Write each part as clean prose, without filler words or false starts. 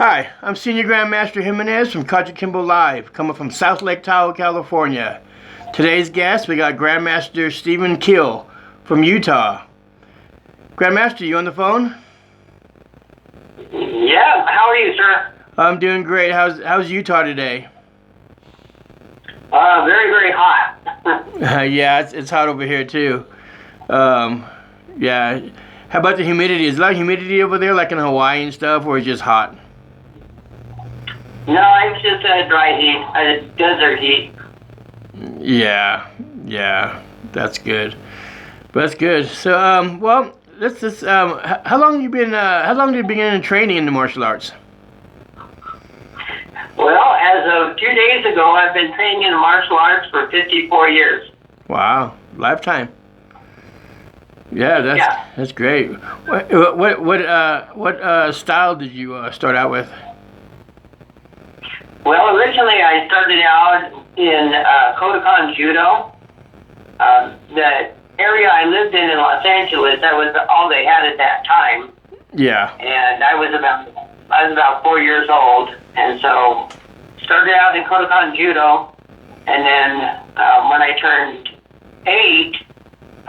Hi, I'm Senior Grandmaster Jimenez from Kajukenbo Live, coming from South Lake Tahoe, California. Today's guest, we got Grandmaster Stephen Keele from Utah. Grandmaster, you on the phone? Yeah, how are you, sir? I'm doing great. How's Utah today? Very, very hot. Yeah, it's hot over here too. Yeah. How about the humidity? Is a lot of humidity over there, like in Hawaii and stuff, or is it just hot? No, it's just a dry heat, a desert heat. Yeah, that's good. That's good. So, well, let's just. How long have you been? How long did you begin in training in the martial arts? Well, as of 2 days ago, I've been training in martial arts for 54 years. Wow, lifetime. Yeah, that's great. What style did you start out with? Well, originally I started out in Kodokan Judo. The area I lived in Los Angeles, that was all they had at that time. Yeah. And I was about 4 years old, and so started out in Kodokan Judo, and then when I turned 8,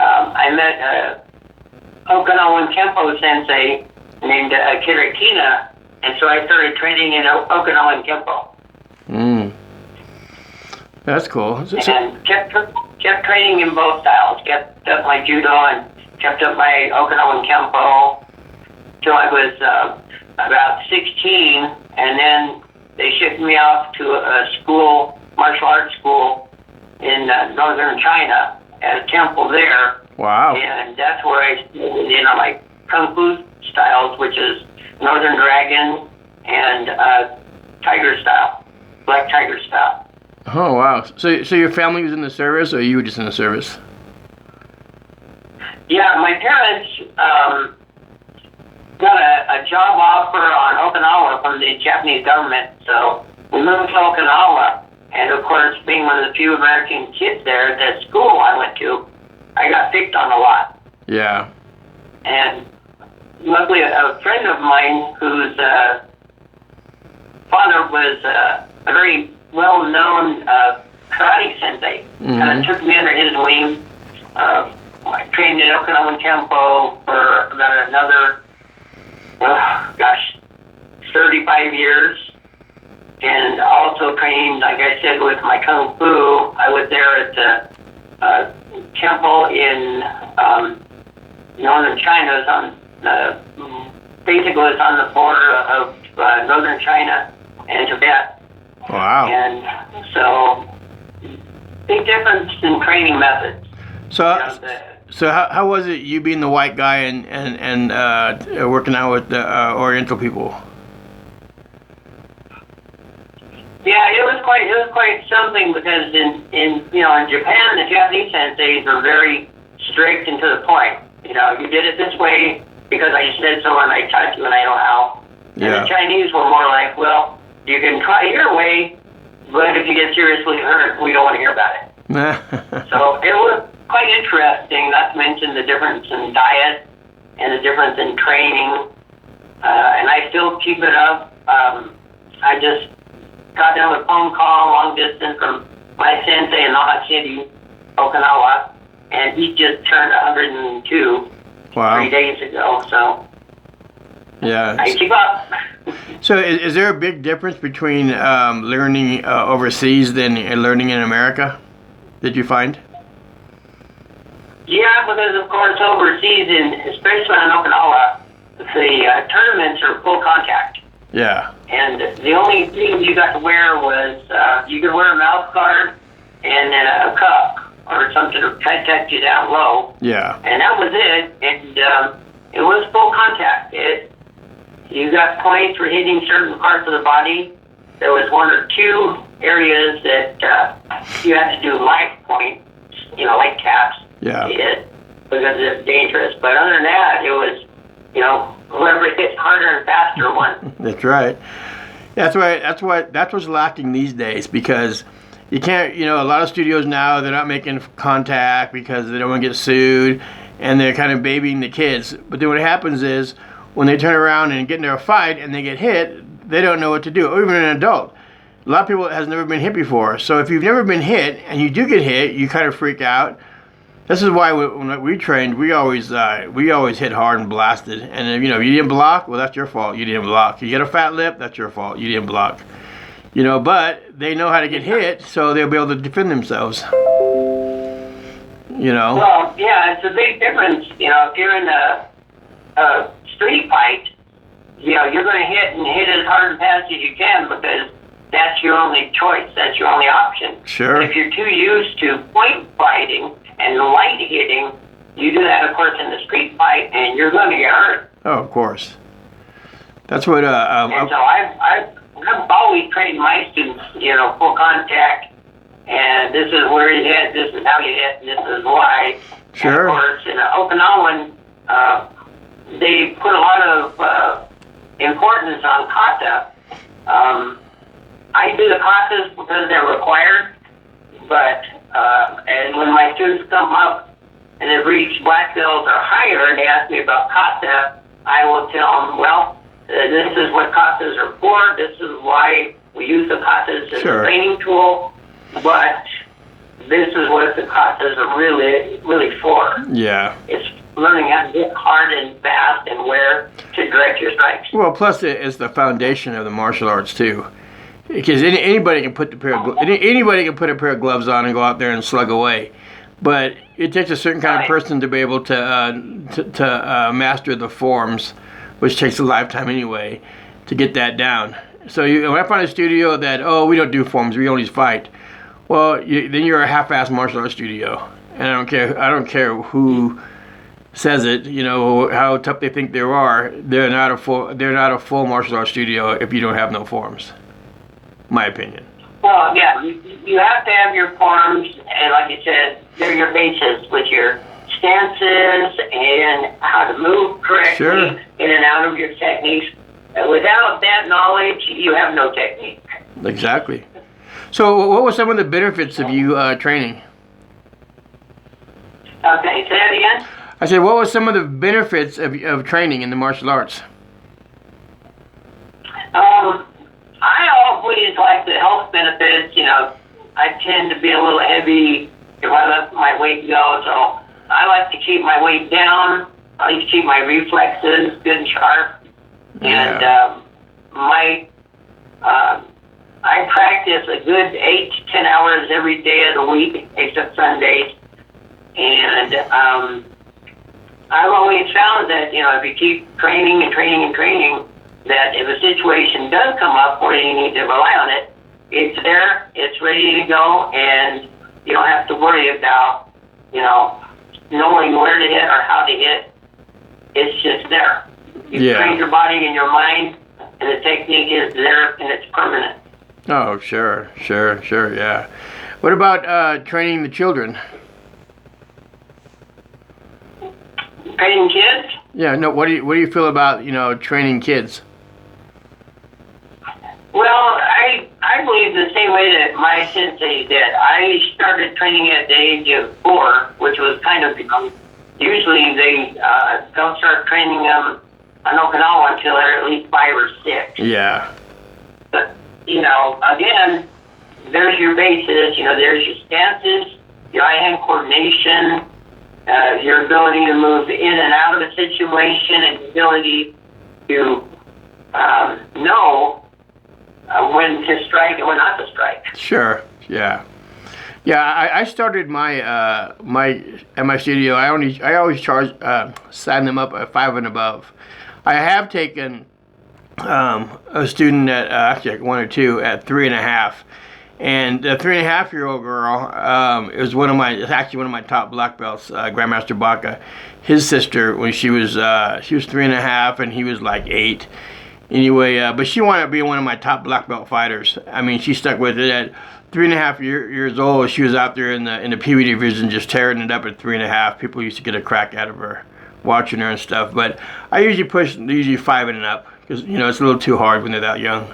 I met Okinawan Kempo sensei named Kirakina, and so I started training in Okinawan Kempo. That's cool. And kept training in both styles. Kept up my judo and kept up my Okinawan Kempo till I was about 16, and then they shipped me off to a school, martial arts school in northern China at a temple there. Wow. And that's where I studied, my Kung Fu styles, which is Northern Dragon and Tiger style, Black Tiger style. Oh, wow. So your family was in the service, or you were just in the service? Yeah, my parents got a job offer on Okinawa from the Japanese government, so we moved to Okinawa. And of course, being one of the few American kids there at that school I went to, I got picked on a lot. Yeah. And luckily, a friend of mine whose father was a very well-known karate sensei took me under his wing. I trained in Okinawan Kempo for about another, 35 years. And also trained, like I said, with my Kung Fu. I was there at the temple in northern China. It's on basically it's on the border of northern China and Tibet. Wow. And so, big difference in training methods. So how was it you being the white guy and working out with the Oriental people? Yeah, it was quite something, because in Japan, the Japanese senseis are very strict and to the point. You did it this way because I said so, and I taught you, and I know how. Yeah. And the Chinese were more like, well, you can try your way, but if you get seriously hurt, we don't want to hear about it. So it was quite interesting, not to mention the difference in diet and the difference in training. And I still keep it up. I just got down a phone call long distance from my sensei in Naha City, Okinawa, and he just turned 102 3 days ago, so yeah. I keep up. So is there a big difference between learning overseas than learning in America, did you find? Yeah, because of course overseas, especially on Okinawa, the tournaments are full contact. Yeah. And the only thing you got to wear was, you could wear a mouth guard and then a cup or something to protect you down low. Yeah. And that was it. And it was full contact. You got points for hitting certain parts of the body. There was 1 or 2 areas that you had to do light points, light taps. Yeah. To hit, because it's dangerous. But other than that, it was, whoever hits harder and faster won. That's right. That's what's lacking these days, because you can't, a lot of studios now, they're not making contact because they don't want to get sued, and they're kind of babying the kids. But then what happens is, when they turn around and get into a fight and they get hit, they don't know what to do, or even an adult. A lot of people has never been hit before. So if you've never been hit and you do get hit, you kind of freak out. This is why when we trained, we always hit hard and blasted. And if, if you didn't block, well, that's your fault. You didn't block. You get a fat lip, that's your fault. You didn't block. But they know how to get hit, so they'll be able to defend themselves. Well, yeah, it's a big difference. If you're in a street fight, you're going to hit as hard and fast as you can because that's your only choice. That's your only option. Sure. But if you're too used to point fighting and light hitting, you do that, of course, in the street fight, and you're going to get hurt. Oh, of course. That's what. And so I've always trained my students, full contact, and this is where you hit, this is how you hit, and this is why. Sure. And of course, in Okinawan, they put a lot of importance on kata. I do the katas because they're required, but and when my students come up and they've reached black belts or higher and they ask me about kata, I will tell them, well, this is what katas are for. This is why we use the katas as a training tool. But this is what the katas are really for. Yeah. It's learning how to hit hard and fast and where to direct your strikes. Well, plus it's the foundation of the martial arts too, because anybody can put a pair of gloves on and go out there and slug away. But it takes a certain kind of person to be able to master the forms, which takes a lifetime anyway, to get that down. So when I find a studio that, we don't do forms, we only fight, well, then you're a half-assed martial arts studio. And I don't care who says it, how tough they think they are. They're not a full martial arts studio if you don't have no forms. My opinion. Well, yeah, you have to have your forms, and like you said, they're your bases with your stances and how to move correctly in and out of your techniques. Without that knowledge, you have no technique. Exactly. So what were some of the benefits of you training? Okay, say that again? I said, what were some of the benefits of training in the martial arts? I always like the health benefits. I tend to be a little heavy if I let my weight go, so I like to keep my weight down. I like to keep my reflexes good and sharp. Yeah. And I practice a good 8 to 10 hours every day of the week, except Sundays. And I've always found that, if you keep training and training and training, that if a situation does come up where you need to rely on it, it's there, it's ready to go, and you don't have to worry about, knowing where to hit or how to hit. It's just there. You train your body and your mind, and the technique is there, and it's permanent. Oh, sure, yeah. What about training the children? Training kids? Yeah, no. What do you feel about training kids? Well, I believe the same way that my sensei did. I started training at the age of 4, which was kind of young. Usually they don't start training them on Okinawa until they're at least 5 or 6. Yeah. But, again, there's your bases, there's your stances, your eye-hand coordination, your ability to move in and out of a situation, and the ability to know when to strike and when not to strike. Sure. Yeah. Yeah. I started my at my studio. I always charge sign them up at 5 and above. I have taken a student at actually 1 or 2 at 3.5. And the 3.5-year-old girl is one of my top black belts, Grandmaster Baka. His sister, when she was 3.5 and he was like 8. Anyway, but she wanted to be one of my top black belt fighters. I mean, she stuck with it at 3.5 years old. She was out there in the Pee-wee division just tearing it up at 3.5. People used to get a crack out of her, watching her and stuff. But I usually push 5 and up because it's a little too hard when they're that young.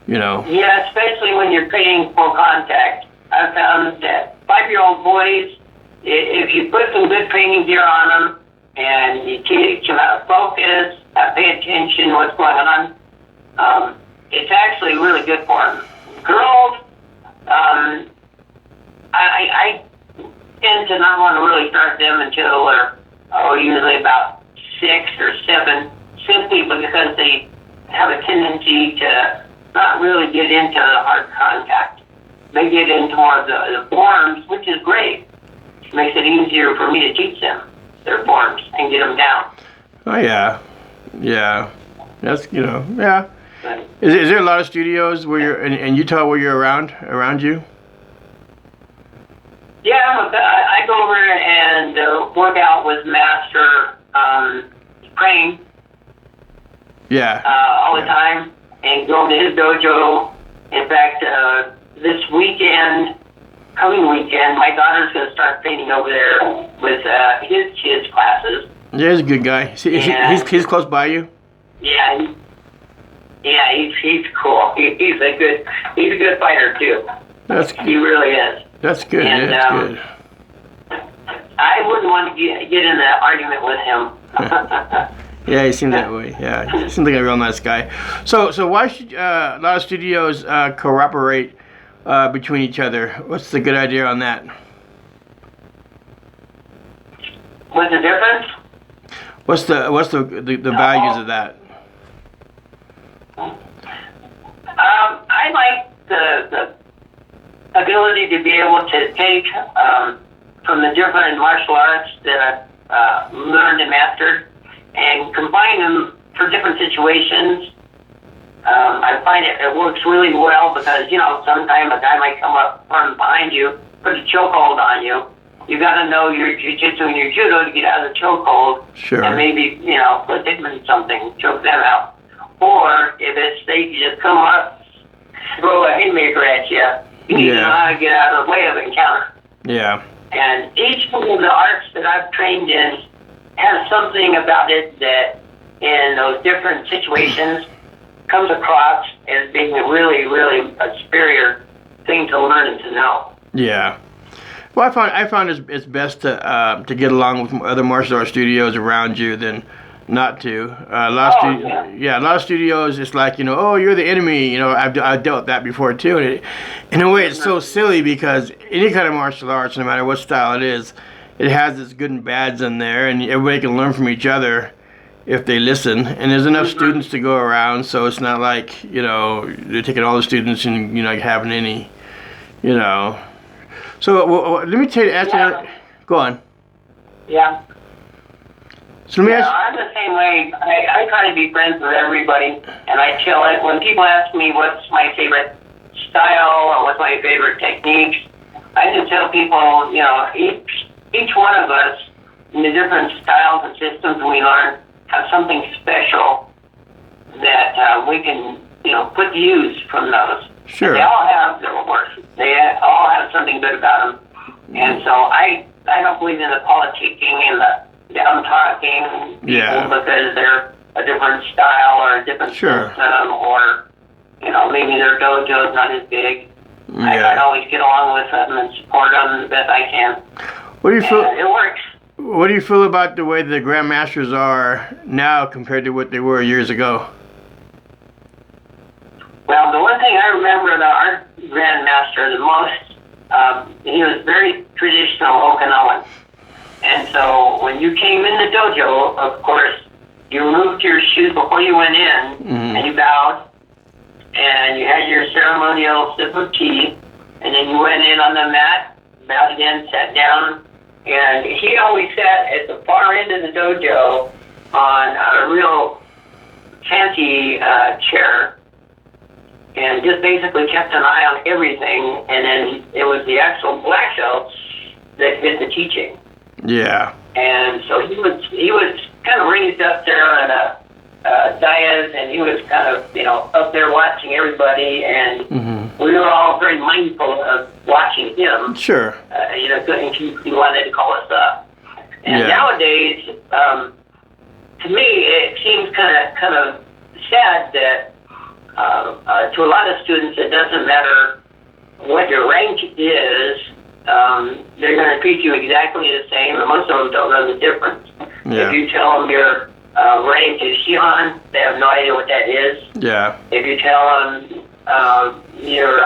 Yeah, especially when you're training full contact. I found that 5-year-old boys, if you put some good training gear on them and you teach them how to focus, how to pay attention to what's going on, it's actually really good for them. Girls, I tend to not want to really start them until they're usually about 6 or 7, simply because they have a tendency to not really get into hard contact. They get into more of the forms, which is great. It makes it easier for me to teach them their forms and get them down. Oh yeah, yeah. That's yeah. Is there a lot of studios where you're in Utah where you're around you? Yeah, I go over and work out with Master Crane. Yeah. All the time, and go to his dojo. In fact, this coming weekend, my daughter's going to start painting over there with his kids' classes. Yeah, he's a good guy. He's close by you. Yeah, he's cool. He's a good fighter too. He really is. That's good. And, that's good. I wouldn't want to get in an argument with him. Yeah, he seemed that way. Yeah, he seemed like a real nice guy. So why should a lot of studios cooperate between each other? What's the good idea on that? What's the difference? What's the values of that? I like the ability to be able to take from the different martial arts that I've learned and mastered and combine them for different situations. I find it works really well because, sometimes a guy might come up from behind you, put a chokehold on you. You got to know your jiu-jitsu and your judo to get out of the chokehold. Sure. And maybe, put them in something, choke them out. Or if they just come up, throw a haymaker at you, you need to know how to get out of the way of the encounter. Yeah. And each one of the arts that I've trained in has something about it that in those different situations comes across as being a really, really a superior thing to learn and to know. Yeah. Well, I found it's best to get along with other martial arts studios around you than not to. A lot of studios, it's like, you're the enemy. I've dealt with that before too. And in a way, it's so silly because any kind of martial arts, no matter what style it is, it has its good and bads in there, and everybody can learn from each other if they listen. And there's enough students to go around, so it's not like they're taking all the students and having any, So let me tell you. Go on. Yeah. So let me ask. I'm the same way. I try to be friends with everybody, and I chill it. When people ask me what's my favorite style or what's my favorite techniques, I just tell people, each one of us in the different styles and systems we learn have something special that we can, put to use from those. Sure. They all have their worth. They all have something good about them. And so I don't believe in the politicking and the down talking people because they're a different style or a different system or, maybe their dojo's not as big. Yeah. I always get along with them and support them the best I can. What do you feel? It works. What do you feel about the way the grandmasters are now compared to what they were years ago? Well, the one thing I remember about our grandmaster the most, he was very traditional Okinawan. And so when you came in the dojo, of course, you removed your shoes before you went in, and you bowed, and you had your ceremonial sip of tea, and then you went in on the mat, bowed again, sat down, and he always sat at the far end of the dojo on a real fancy chair, and just basically kept an eye on everything, and then it was the actual black belts that did the teaching. Yeah. And so he was kind of raised up there on a dais, and he was kind of, up there watching everybody, and we were all very mindful of watching him. Sure. In case he wanted to call us up. And nowadays, to me, it seems kind of sad that to a lot of students, it doesn't matter what your rank is. They're going to treat you exactly the same, and most of them don't know the difference. Yeah. If you tell them you're right into Shihan. They have no idea what that is. Yeah. If you tell them you're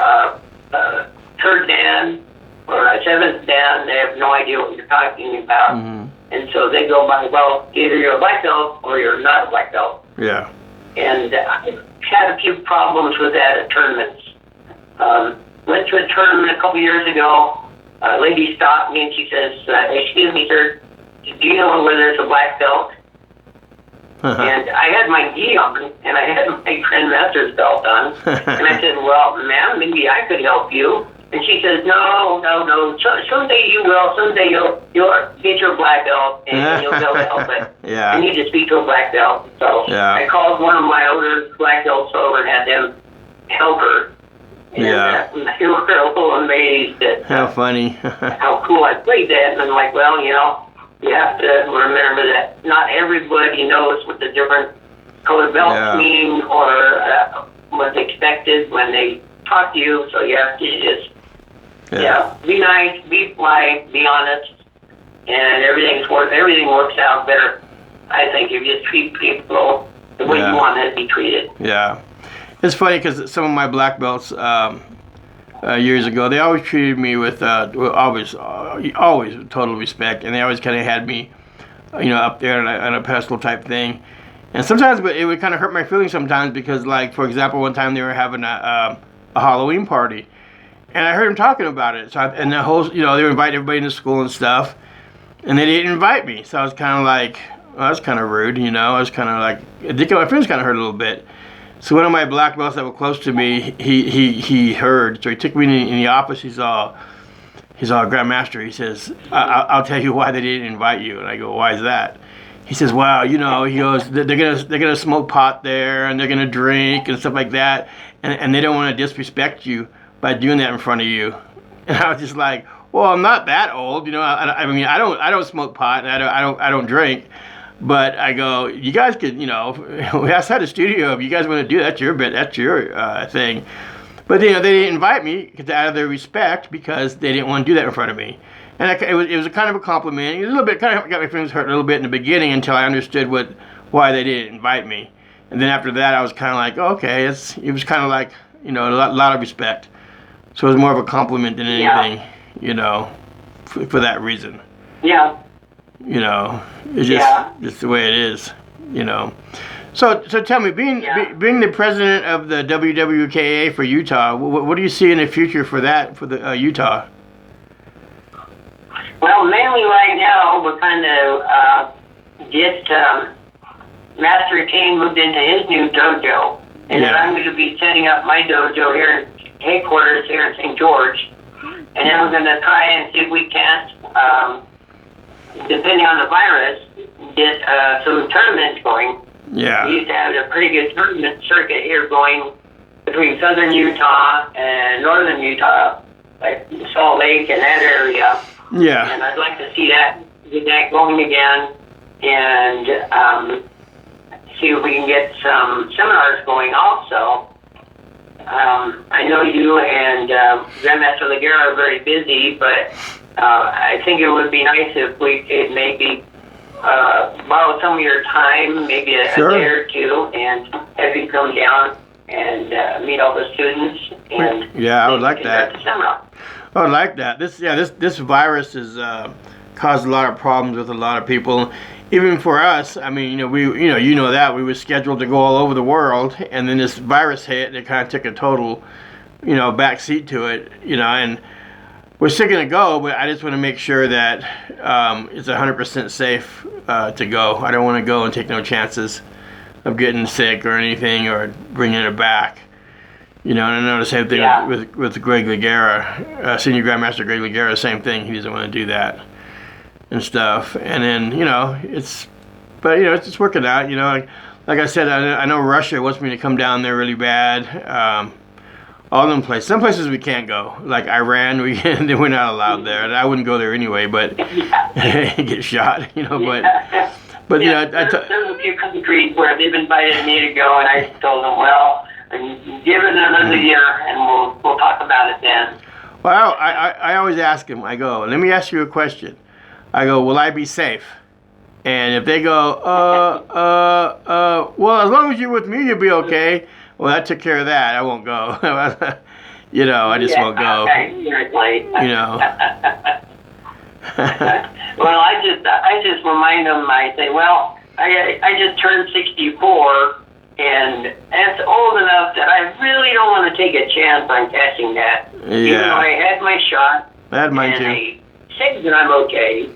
third Dan or a seventh Dan, they have no idea what you're talking about. Mm-hmm. And so they go by, well, either you're a black belt or you're not a black belt. Yeah. And I've had a few problems with that at tournaments. Went to a tournament a couple years ago. A lady stopped me and she says, excuse me, sir, do you know whether it's a black belt? Uh-huh. And I had my gi on, and I had my Grandmaster's belt on. And I said, well, ma'am, maybe I could help you. And she says, no. Someday you will. Someday you'll get your black belt, and you'll be able to help it. Yeah. I need to speak to a black belt. So yeah. I called one of my older black belts over and had them help her. And they were a little amazed at how funny. how cool I played that. And I'm like, well, you have to remember that not everybody knows what the different colored belts mean or what's expected when they talk to you. So you have to just be nice, be polite, be honest, and everything works out better. I think if you just treat people the way you want them to be treated. Yeah, it's funny because some of my black belts years ago, they always treated me with always total respect, and they always kind of had me, up there on a pedestal type thing. And sometimes, but it would kind of hurt my feelings sometimes because, like, for example, one time they were having a Halloween party, and I heard them talking about it. So and the whole, they were inviting everybody into school and stuff, and they didn't invite me. So I was kind of like, well, that's kind of rude, I was kind of like, I think my feelings kind of hurt a little bit. So one of my black belts that were close to me, he heard. So he took me in the office. He's all Grandmaster. He says, I'll tell you why they didn't invite you. And I go, why is that? He says, well, he goes, they're gonna smoke pot there, and they're gonna drink and stuff like that, and they don't want to disrespect you by doing that in front of you. And I was just like, well, I'm not that old, I mean, I don't smoke pot, and I don't drink. But I go, you guys could, outside the studio, if you guys want to do that, that's your thing. But they didn't invite me out of their respect because they didn't want to do that in front of me. And it was a kind of a compliment. It was a little bit, kind of got my feelings hurt a little bit in the beginning until I understood why they didn't invite me. And then after that, I was kind of like, okay, it was kind of like, a lot of respect. So it was more of a compliment than anything, for that reason. Yeah. It's just the way it is, So tell me, being the president of the WWKA for Utah, what do you see in the future for the Utah? Well, mainly right now we're kind of get Master King moved into his new dojo, and then I'm going to be setting up my dojo here in headquarters here in St. George, and then we're going to try and see if we can't. Depending on the virus, get some tournaments going. Yeah. We used to have a pretty good tournament circuit here going between southern Utah and northern Utah, like Salt Lake and that area. Yeah. And I'd like to see get that going again, and see if we can get some seminars going also. I know you and Grandmaster Ligera are very busy, but I think it would be nice if we could maybe borrow some of your time, maybe a day or two, and have you come down and meet all the students. And I would like that. I would like that. This virus has caused a lot of problems with a lot of people. Even for us, I mean, that we were scheduled to go all over the world, and then this virus hit, and it kind of took a total, back seat to it, and we're still going to go, but I just want to make sure that it's 100% safe to go. I don't want to go and take no chances of getting sick or anything or bringing it back. And I know the same thing with Greg Ligera, Senior Grandmaster Greg Ligera, same thing. He doesn't want to do that and stuff. And then, it's working out. Like I said, I know Russia wants me to come down there really bad. All them places. Some places we can't go, like Iran. We're not allowed there. And I wouldn't go there anyway, but get shot. But there's a few countries where they've invited me to go, and I told them, well, give it another year, and we'll talk about it then. Well, I always ask them. I go, let me ask you a question. I go, will I be safe? And if they go, well, as long as you're with me, you'll be okay. Well, I took care of that. I won't go. You know, I just won't go. Seriously. You know. Well, I just remind them. I say, well, I just turned 64, and that's old enough that I really don't want to take a chance on catching that. Yeah. Even though I had my shot. I had mine too. And they said that I'm okay.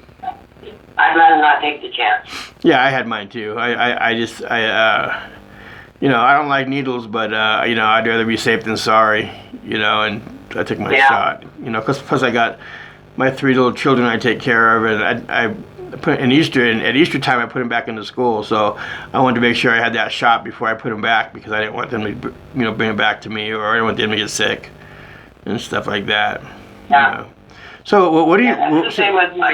I'd rather not take the chance. Yeah, I had mine too. You know, I don't like needles, but you know, I'd rather be safe than sorry. You know, and I took my shot. You know, plus I got my 3 little children I take care of, and I put at Easter time I put them back into school. So I wanted to make sure I had that shot before I put them back, because I didn't want them to, you know, bring it back to me, or I didn't want them to get sick and stuff like that. Yeah. You know. So what do you? That's the same with my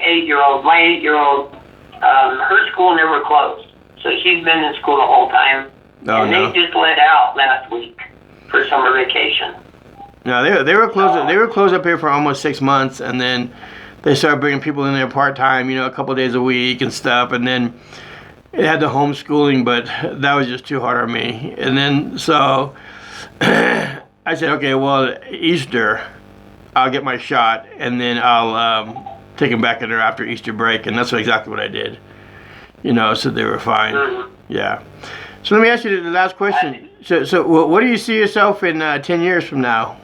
8-year-old. My 8-year-old, her school never closed, so she's been in school the whole time. Oh, and no. they just let out last week for summer vacation. No, they were closed. They were closed up here for almost 6 months, and then they started bringing people in there part time. You know, a couple of days a week and stuff. And then it had the homeschooling, but that was just too hard on me. And then so I said, okay, well, Easter, I'll get my shot, and then I'll take them back in there after Easter break, and that's exactly what I did. You know, so they were fine. Mm-hmm. Yeah. So let me ask you the last question. So what do you see yourself in 10 years from now?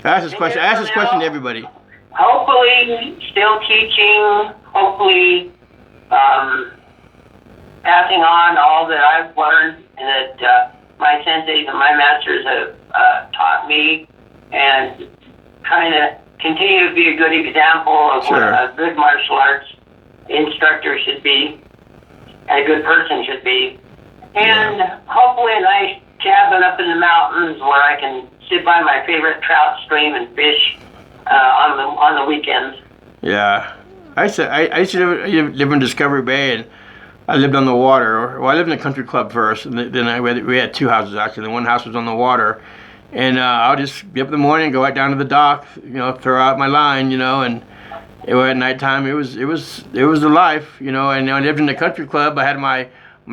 I ask this question to everybody. Hopefully, still teaching. Hopefully, passing on all that I've learned and that my senseis and my masters have taught me, and kind of continue to be a good example of what a good martial arts instructor should be, and a good person should be. And hopefully a nice cabin up in the mountains where I can sit by my favorite trout stream and fish on the weekends. Yeah. I used to live in Discovery Bay, and I lived on the water. Well, I lived in a country club first, and then we had 2 houses actually. The one house was on the water, and I would just get up in the morning, go right down to the dock, you know, throw out my line, you know, and at nighttime it was the life, you know. And I lived in the country club. I had my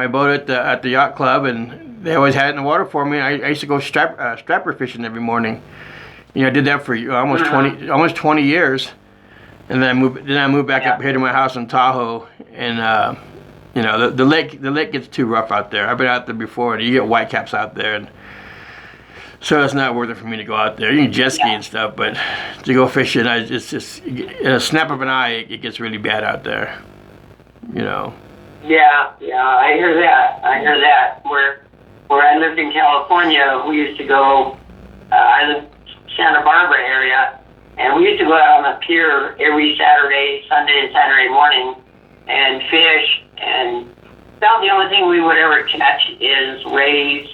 boat at the yacht club, and they always had it in the water for me. I used to go strapper fishing every morning. You know, I did that for almost 20 years, and then I moved back up here to my house in Tahoe, and you know, the lake gets too rough out there. I've been out there before, and you get whitecaps out there, and so it's not worth it for me to go out there. You can jet ski and stuff, but to go fishing, it's just in a snap of an eye, it gets really bad out there. You know. Yeah, I hear that. Where I lived in California, we used to go. I lived Santa Barbara area, and we used to go out on the pier every Sunday and Saturday morning, and fish. And about the only thing we would ever catch is rays,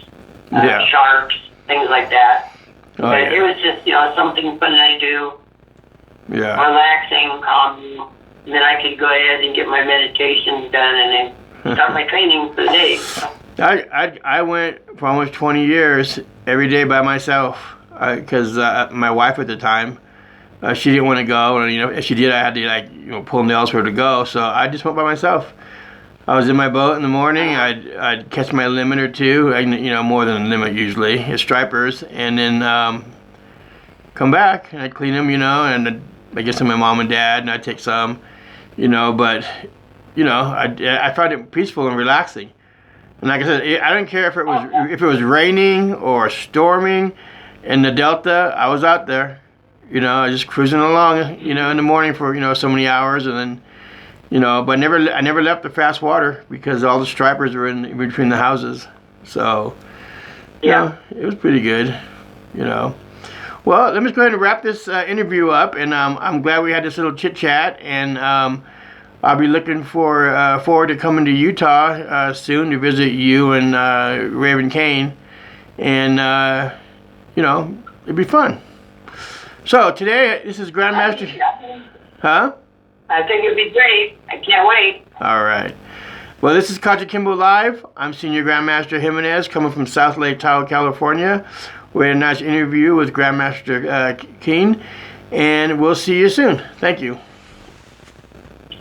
sharks, things like that. Oh, but it was just, you know, something fun I do. Yeah. Relaxing, calming. And then I could go ahead and get my meditations done, and then start my training for the day. I went for almost 20 years every day by myself, because my wife at the time, she didn't want to go, and you know, if she did, I had to pull nails for her to go. So I just went by myself. I was in my boat in the morning. I'd catch my limit or 2, you know, more than a limit usually, stripers, and then come back and I'd clean them, you know, and I guess to my mom and dad, and I'd take some, you know, but you know, I found it peaceful and relaxing. And like I said, I didn't care if it was raining or storming in the Delta. I was out there, you know, just cruising along, you know, in the morning for, you know, so many hours, and then, you know, but I never left the fast water because all the stripers were in between the houses. So, you know, it was pretty good, you know. Well, let me go ahead and wrap this interview up, and I'm glad we had this little chit chat, and I'll be looking forward to coming to Utah soon to visit you and Raven Kane, and you know, it'd be fun. So today, this is Grandmaster. Huh? I think it'd be great. I can't wait. All right. Well, this is Kajukenbo Live. I'm Senior Grandmaster Jimenez, coming from South Lake Tahoe, California. We had a nice interview with Grandmaster Keele, and we'll see you soon. Thank you.